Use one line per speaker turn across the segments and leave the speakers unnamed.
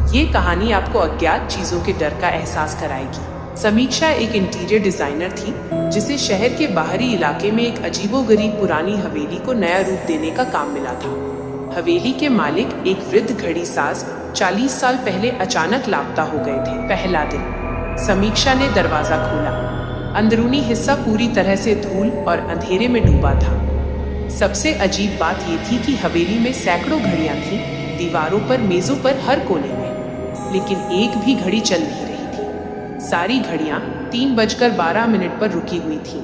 ये कहानी आपको अज्ञात चीजों के डर का एहसास कराएगी। समीक्षा एक इंटीरियर डिजाइनर थी जिसे शहर के बाहरी इलाके में एक अजीबोगरीब पुरानी हवेली को नया रूप देने का काम मिला था। हवेली के मालिक एक वृद्ध घड़ी साज 40 साल पहले अचानक लापता हो गए थे। पहला दिन समीक्षा ने दरवाजा खोला। अंदरूनी हिस्सा पूरी तरह से धूल और अंधेरे में डूबा था। सबसे अजीब बात ये थी कि हवेली में सैकड़ों घड़ियां थीं, दीवारों पर, मेजों पर, हर कोने में, लेकिन एक भी घड़ी चल नहीं रही थी। सारी घड़ियां 3:12 पर रुकी हुई थीं।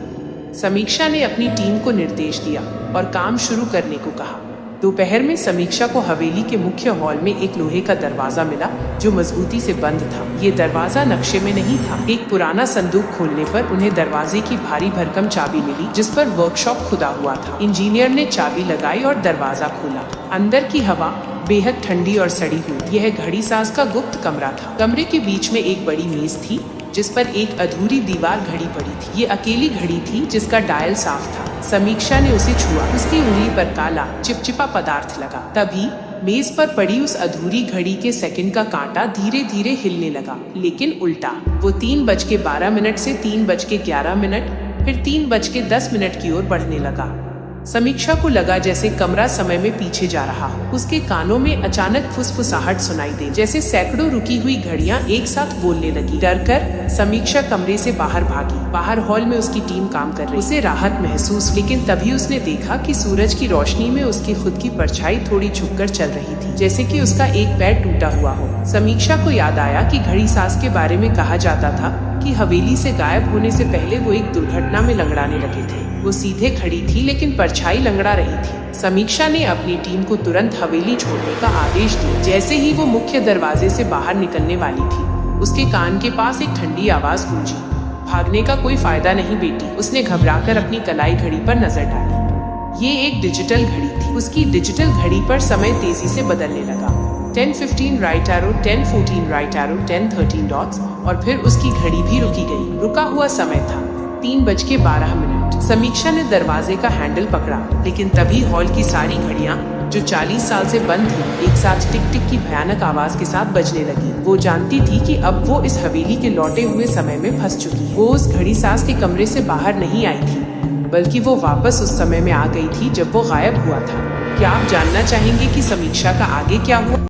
समीक्षा ने अपनी टीम को निर्देश दिया और काम शुरू करने को कहा। दोपहर में समीक्षा को हवेली के मुख्य हॉल में एक लोहे का दरवाजा मिला जो मजबूती से बंद था। ये दरवाजा नक्शे में नहीं था। एक पुराना संदूक खोलने पर उन्हें दरवाजे की भारी भरकम चाबी मिली जिस पर वर्कशॉप खुदा हुआ था। इंजीनियर ने चाबी लगाई और दरवाजा खोला। अंदर की हवा बेहद ठंडी और सड़ी हुई। यह घड़ी साज का गुप्त कमरा था। कमरे के बीच में एक बड़ी मेज थी जिस पर एक अधूरी दीवार घड़ी पड़ी थी। ये अकेली घड़ी थी जिसका डायल साफ था। समीक्षा ने उसे छुआ। उसकी उंगली पर काला चिपचिपा पदार्थ लगा। तभी मेज पर पड़ी उस अधूरी घड़ी के सेकंड का कांटा धीरे धीरे हिलने लगा, लेकिन उल्टा। वो 3:12 से 3:11, फिर 3:10 की ओर बढ़ने लगा। समीक्षा को लगा जैसे कमरा समय में पीछे जा रहा हो। उसके कानों में अचानक फुसफुसाहट सुनाई दे, जैसे सैकड़ों रुकी हुई घड़ियां एक साथ बोलने लगी। डरकर समीक्षा कमरे से बाहर भागी। बाहर हॉल में उसकी टीम काम कर रही। उसे राहत महसूस, लेकिन तभी उसने देखा कि सूरज की रोशनी में उसकी खुद की परछाई थोड़ी झुककर चल रही थी, जैसे कि उसका एक पैर टूटा हुआ हो। समीक्षा को याद आया कि घड़ी साज के बारे में कहा जाता था कि हवेली से गायब होने से पहले वो एक दुर्घटना में लंगड़ाने लगे थे। वो सीधे खड़ी थी लेकिन परछाई लंगड़ा रही थी। समीक्षा ने अपनी टीम को तुरंत हवेली छोड़ने का आदेश दिया। जैसे ही वो मुख्य दरवाजे से बाहर निकलने वाली थी, उसके कान के पास एक ठंडी आवाज गूंजी, भागने का कोई फायदा नहीं बेटी। उसने घबराकर अपनी कलाई घड़ी पर नजर डाली। ये एक डिजिटल घड़ी थी। उसकी डिजिटल घड़ी पर समय तेजी से बदलने लगा। 10:15 right arrow, 10:14 right arrow, 10:13 dots, और फिर उसकी घड़ी भी रुकी गई। रुका हुआ समय था 3:12। समीक्षा ने दरवाजे का हैंडल पकड़ा, लेकिन तभी हॉल की सारी घड़ियां जो 40 साल से बंद थी एक साथ टिक टिक की भयानक आवाज के साथ बजने लगी। वो जानती थी कि अब वो इस हवेली के लौटे हुए समय में फंस चुकी है। वो उस घड़ी साज के कमरे से बाहर नहीं आई थी, बल्कि वो वापस उस समय में आ गई थी जब वो गायब हुआ था। क्या आप जानना चाहेंगे कि समीक्षा का आगे क्या हुआ?